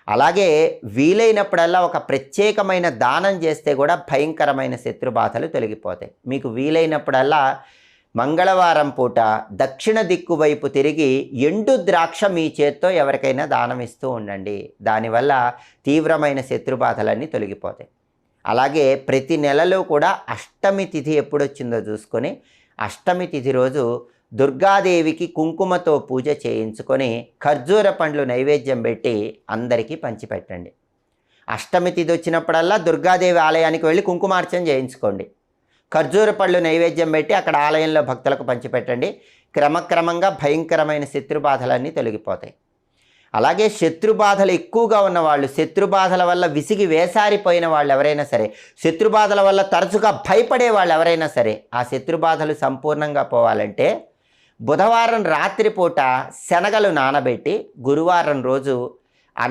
అలాగే వీలైనప్పుడల్లా ఒక ప్రత్యేకమైన దానం చేస్తే కూడా భయంకరమైన శత్రుబాధలు తొలగిపోతాయి. మీకు వీలైనప్పుడల్లా మంగళవారం పూట దక్షిణ దిక్కు వైపు తిరిగి ఎండు ద్రాక్ష మీ చేత్తో ఎవరికైనా దానం ఇస్తూ ఉండండి. దానివల్ల తీవ్రమైన శత్రుబాధలన్నీ తొలగిపోతాయి. అలాగే ప్రతి నెలలో కూడా అష్టమి తిథి ఎప్పుడొచ్చిందో చూసుకొని అష్టమి తిథి రోజు దుర్గాదేవికి కుంకుమతో పూజ చేయించుకొని ఖర్జూర పండ్లు నైవేద్యం పెట్టి అందరికీ పంచిపెట్టండి. అష్టమి తిథి వచ్చినప్పుడల్లా దుర్గాదేవి ఆలయానికి వెళ్ళి కుంకుమార్చన చేయించుకోండి. ఖర్జూర పళ్ళు నైవేద్యం పెట్టి అక్కడ ఆలయంలో భక్తులకు పంచిపెట్టండి. క్రమక్రమంగా భయంకరమైన శత్రుబాధలన్నీ తొలగిపోతాయి. అలాగే శత్రుబాధలు ఎక్కువగా ఉన్నవాళ్ళు, శత్రుబాధల వల్ల విసిగి వేసారిపోయిన వాళ్ళు ఎవరైనా సరే, శత్రుబాధల వల్ల తరచుగా భయపడే వాళ్ళు ఎవరైనా సరే, ఆ శత్రుబాధలు సంపూర్ణంగా పోవాలంటే బుధవారం రాత్రిపూట శనగలు నానబెట్టి గురువారం రోజు ఆ